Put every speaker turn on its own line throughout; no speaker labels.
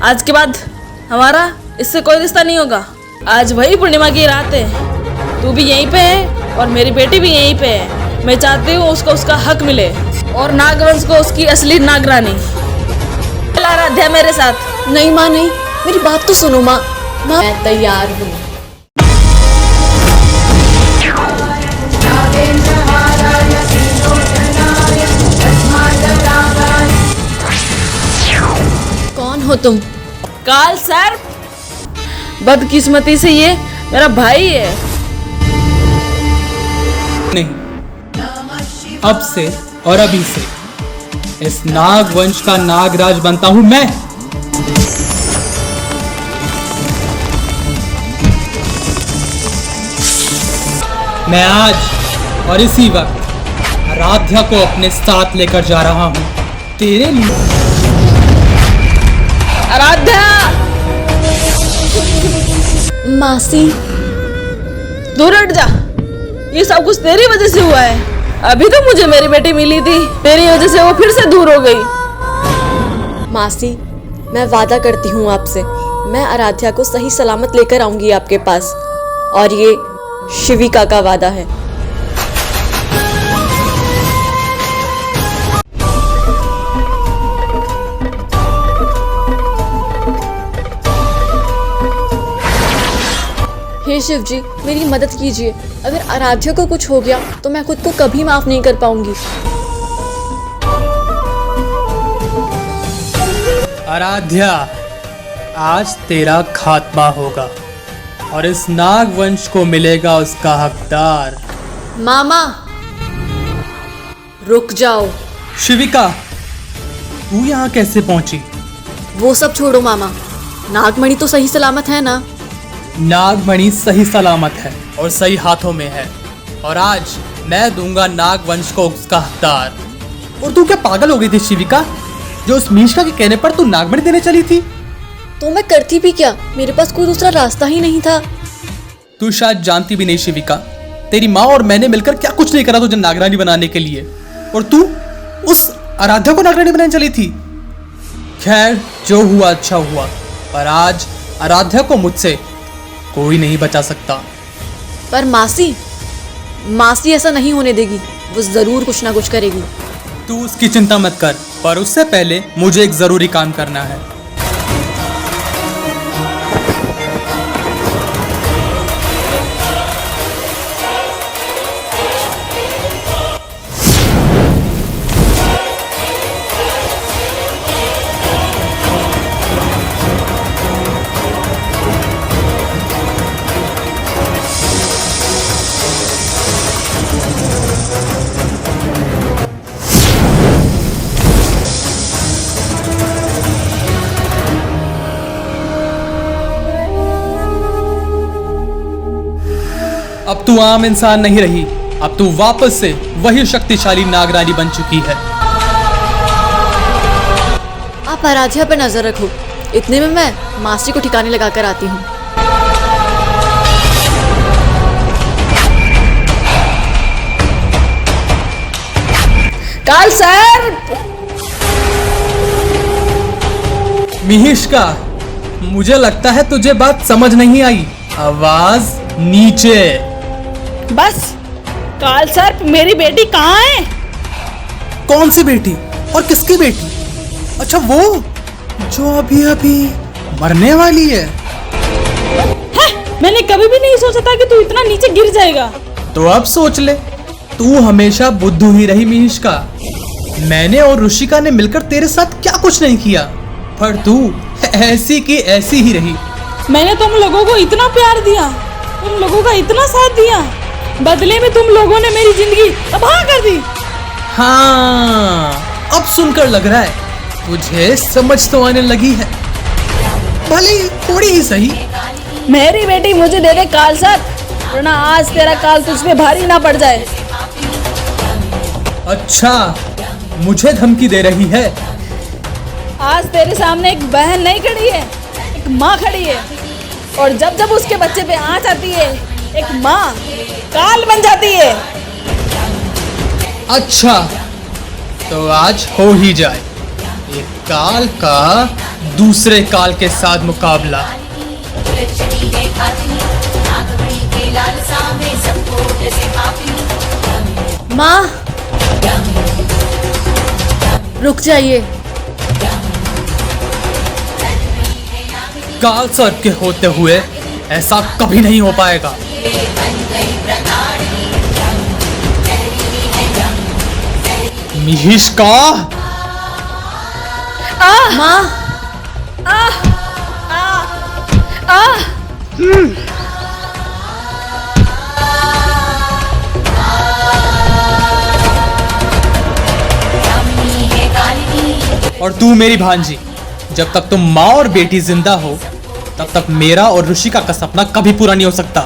आज के बाद हमारा इससे कोई रिश्ता नहीं होगा। आज वही पूर्णिमा की रात है, तू भी यहीं पे है और मेरी बेटी भी यहीं पे है। मैं चाहती हूँ उसको उसका हक मिले और नागवंश को उसकी असली नागरानी। आराध्या मेरे साथ।
नहीं माँ नहीं, मेरी बात तो सुनो माँ। मैं तैयार हूँ। कौन हो तुम?
काल सर्प। बदकिस्मती से ये मेरा भाई है।
नहीं, अब से और अभी से इस नाग वंश का नागराज बनता हूं मैं। मैं आज और इसी वक्त आराध्या को अपने साथ लेकर जा रहा हूं तेरे लिए।
आराध्या!
मासी
दूर हट जा। ये सब कुछ तेरी वजह से हुआ है। अभी तो मुझे मेरी बेटी मिली थी, तेरी वजह से वो फिर से दूर हो गई।
मासी, मैं वादा करती हूँ आपसे, मैं आराध्या को सही सलामत लेकर आऊंगी आपके पास। और ये शिविका का वादा है। हे शिव जी, मेरी मदद कीजिए। अगर आराध्या को कुछ हो गया तो मैं खुद को कभी माफ नहीं कर पाऊंगी।
आराध्या, आज तेरा खात्मा होगा और इस नाग वंश को मिलेगा उसका हकदार।
मामा, रुक जाओ।
शिविका, तू यहाँ कैसे पहुंची?
वो सब छोड़ो मामा, नागमणि तो सही सलामत है ना?
नागमणि सही सलामत है और सही हाथों में है, और आज मैं दूंगा नाग वंश को उसका हकदार। और तू क्या पागल हो गई थी शिविका, जो उस मीशा के कहने पर तू नागमणि देने चली थी?
तो मैं करती भी क्या, मेरे पास कोई दूसरा रास्ता ही नहीं था।
तू शायद जानती भी नहीं शिविका, तेरी माँ और मैंने मिलकर क्या कुछ नहीं करा तुझे नागरानी बनाने के लिए, और तू उस आराध्या को नागरानी बनाने चली थी। खैर, जो हुआ अच्छा हुआ, पर आज आराध्या को मुझसे कोई नहीं बचा सकता।
पर मासी ऐसा नहीं होने देगी, वो जरूर कुछ ना कुछ करेगी।
तू उसकी चिंता मत कर, पर उससे पहले मुझे एक जरूरी काम करना है। अब तू आम इंसान नहीं रही, अब तू वापस से वही शक्तिशाली नागरानी बन चुकी है।
आप आराध्या पर नजर रखो, इतने में मैं मासी को ठिकाने लगाकर आती हूँ।
काल सर्प!
मिहिष्का, मुझे लगता है तुझे बात समझ नहीं आई। आवाज नीचे।
बस, काल सर्प, मेरी बेटी कहाँ है?
कौन सी बेटी और किसकी बेटी? अच्छा, वो जो अभी अभी मरने वाली है।
मैंने कभी भी नहीं सोचा था कि तू इतना नीचे गिर जाएगा।
तो अब सोच ले, तू हमेशा बुद्धू ही रही मिहिष्का। मैंने और ऋषिका ने मिलकर तेरे साथ क्या कुछ नहीं किया, पर तू ऐसी की ऐसी ही रही।
मैंने तुम लोगों को इतना प्यार दिया, तुम लोगों का इतना साथ दिया, बदले में तुम लोगों ने मेरी जिंदगी तबाह कर दी।
हाँ, अब सुनकर लग रहा है तुझे समझ तो आने लगी है, भले थोड़ी ही सही।
मेरी बेटी मुझे दे दे काल सर्प, वरना आज तेरा काल तुझ पे भारी ना पड़ जाए।
अच्छा, मुझे धमकी दे रही है?
आज तेरे सामने एक बहन नहीं खड़ी है, एक माँ खड़ी है, और जब जब उसके बच्चे पे आँच आती है, एक माँ काल बन जाती है।
अच्छा, तो आज हो ही जाए। ये काल का दूसरे काल के साथ मुकाबला।
माँ, रुक जाइए।
काल सर्प के होते हुए ऐसा कभी नहीं हो पाएगा। मिहिष्का,
माँ,
और तू मेरी भांजी, जब तक तुम माँ और बेटी जिंदा हो तब तक मेरा और ऋषिका का सपना कभी पूरा नहीं हो सकता।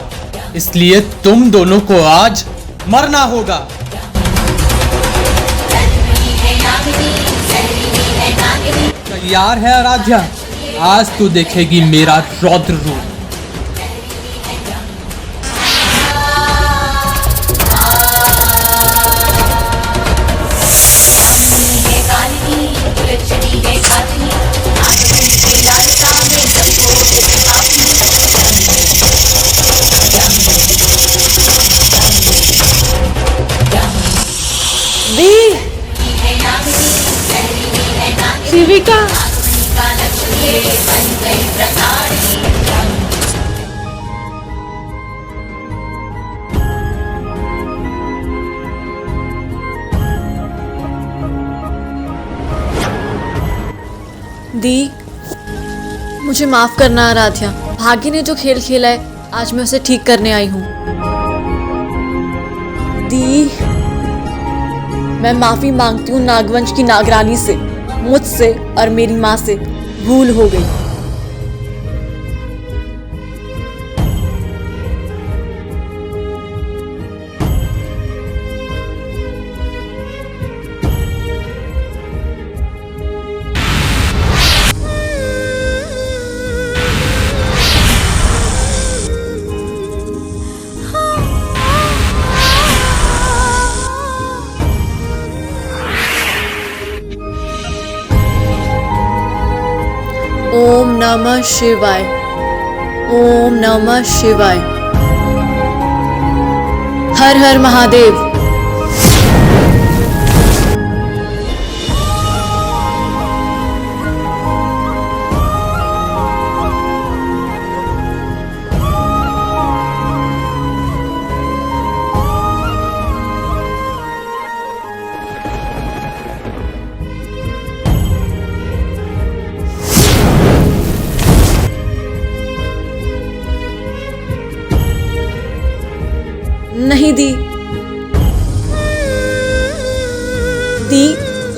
इसलिए तुम दोनों को आज मरना होगा। तैयार है आराध्या? आज तू देखेगी मेरा रौद्र रूप।
दी, शिविका,
दी, मुझे माफ करना आराध्या। भाग्य ने जो खेल खेला है आज मैं उसे ठीक करने आई हूँ। दी, मैं माफी मांगती हूँ नागवंश की नागरानी से। मुझसे और मेरी माँ से भूल हो गई। ओम नमः शिवाय। ओम नमः शिवाय। हर हर महादेव। नहीं दी, दी,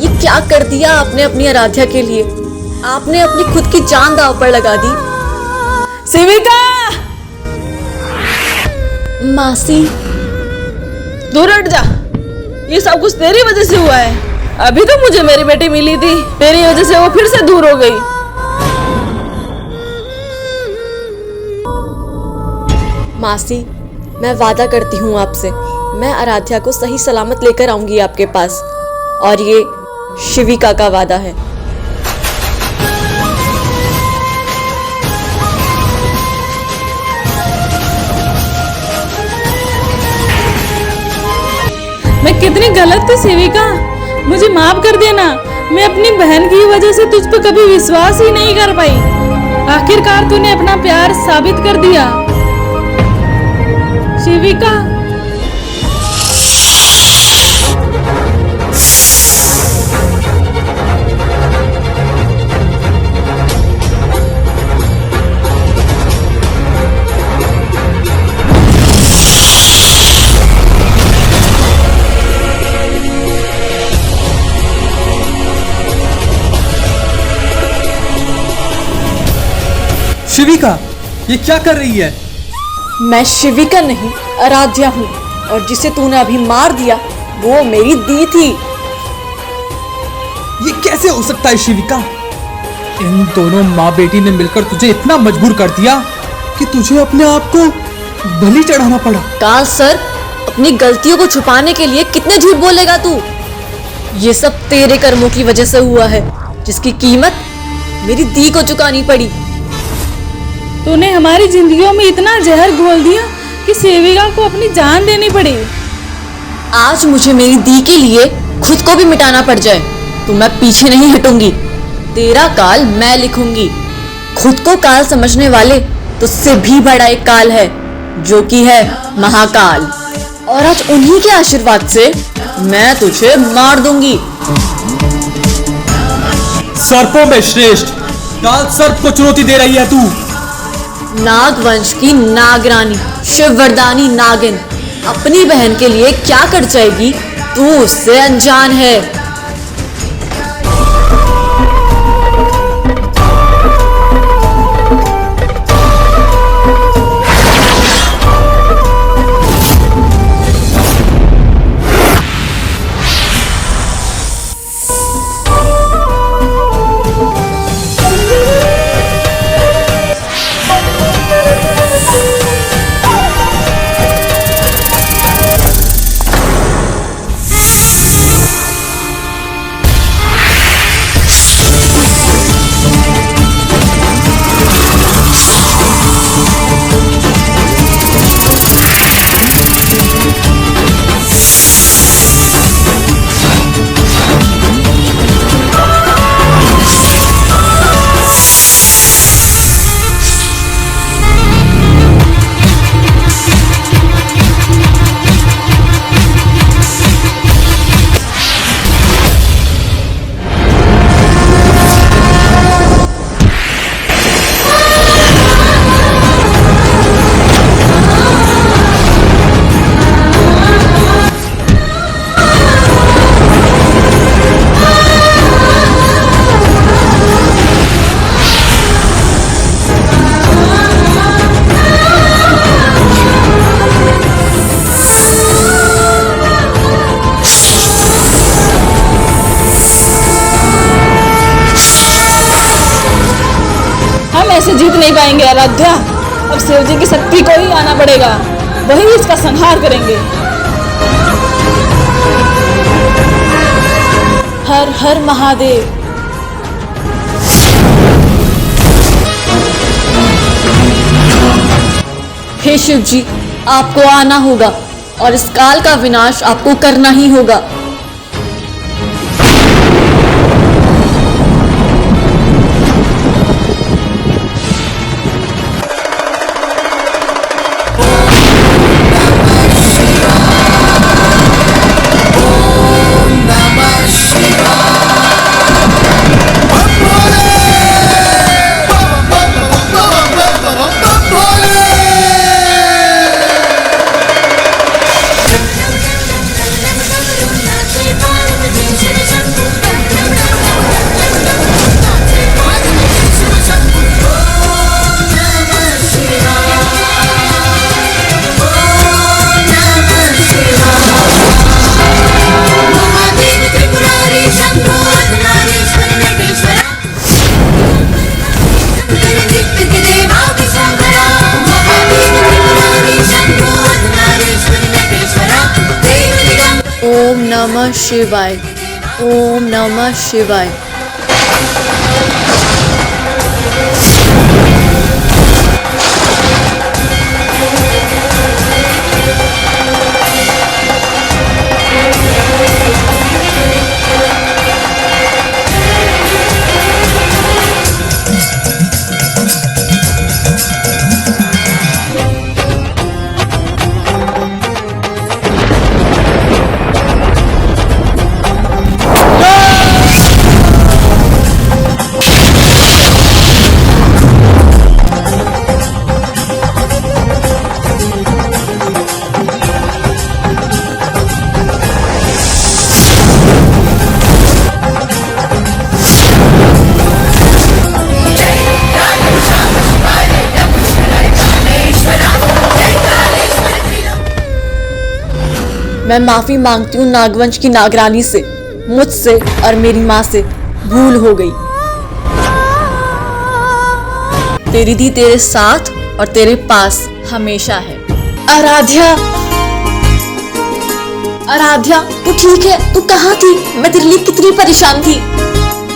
ये क्या कर दिया आपने अपनी आराध्या के लिए? आपने अपनी खुद की जान दांव पर लगा दी।
शिविका,
मासी,
दूर हट जा। ये सब कुछ तेरी वजह से हुआ है। अभी तो मुझे मेरी बेटी मिली थी, तेरी वजह से वो फिर से दूर हो गई।
मासी, मैं वादा करती हूँ आपसे, मैं आराध्या को सही सलामत लेकर आऊंगी आपके पास। और ये शिविका का वादा है।
मैं कितनी गलत थी शिविका, मुझे माफ कर देना। मैं अपनी बहन की वजह से तुझ पर कभी विश्वास ही नहीं कर पाई। आखिरकार तूने अपना प्यार साबित कर दिया शिविका।
शिविका, ये क्या कर रही है?
मैं शिविका नहीं, आराध्या हूँ। और जिसे तूने अभी मार दिया वो मेरी दी थी।
ये कैसे हो सकता है शिविका? इन दोनों माँ बेटी ने मिलकर तुझे इतना मजबूर कर दिया कि तुझे अपने आप को बलि चढ़ाना पड़ा।
काल सर, अपनी गलतियों को छुपाने के लिए कितने झूठ बोलेगा तू? ये सब तेरे कर्मों की वजह से हुआ है, जिसकी कीमत मेरी दी को चुकानी पड़ी।
तूने हमारी जिंदगियों में इतना जहर घोल दिया कि सेविका को अपनी जान देनी पड़ी।
आज मुझे मेरी दी के लिए खुद को भी मिटाना पड़ जाए तो मैं पीछे नहीं हटूंगी। तेरा काल मैं लिखूंगी। खुद को काल समझने वाले तुझसे भी बड़ा एक काल है जो कि है महाकाल, और आज उन्हीं के आशीर्वाद से मैं तुझे मार दूंगी।
सर्पों में श्रेष्ठ काल सर्प को चुनौती दे रही है तू।
नागवंश की नागरानी शिववरदानी नागिन अपनी बहन के लिए क्या कर जाएगी, तू उससे अनजान है।
ऐसे जीत नहीं पाएंगे आराध्या। अब शिव जी की शक्ति को ही आना पड़ेगा, वही इसका संहार करेंगे। हर हर महादेव।
हे शिव जी, आपको आना होगा और इस काल का विनाश आपको करना ही होगा। ओम नमः शिवाय। ओम नमः शिवाय। मैं माफी मांगती हूँ नागवंश की नागरानी से। मुझसे और मेरी माँ से भूल हो गई। तेरी दी तेरे साथ और तेरे पास हमेशा है। आराध्या, आराध्या, तू ठीक है? तू कहाँ थी? मैं तेरे लिए कितनी परेशान थी।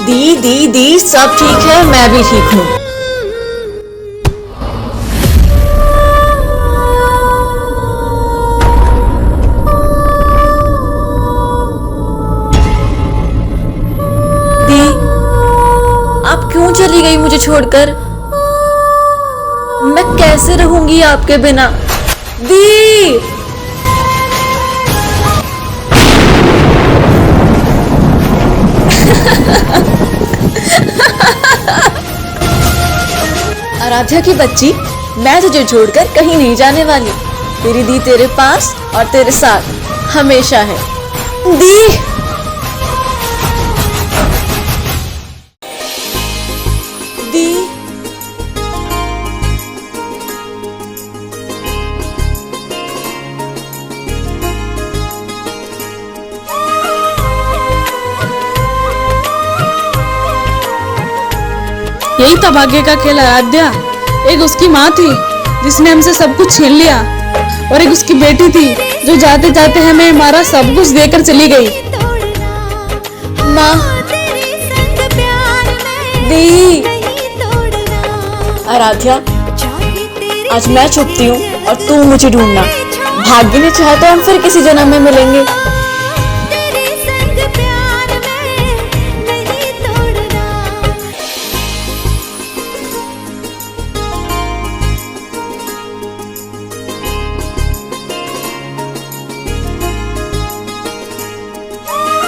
दी सब ठीक है, मैं भी ठीक हूँ। दी, आप क्यों चली गई मुझे छोड़कर? मैं कैसे रहूंगी आपके बिना? दी! आराध्या की बच्ची, मैं तुझे छोड़कर कहीं नहीं जाने वाली। तेरी दी तेरे पास और तेरे साथ हमेशा है। दी! दी!
यही तो भाग्य का खेल आराध्या। एक उसकी माँ थी जिसने हमसे सब कुछ छीन लिया, और एक उसकी बेटी थी जो जाते जाते हमें हमारा सब कुछ देकर चली गई।
माँ! दी! आराध्या, आज मैं छुपती हूँ और तू मुझे ढूंढना। भाग्य ने चाहा तो हम फिर किसी जन्म में मिलेंगे।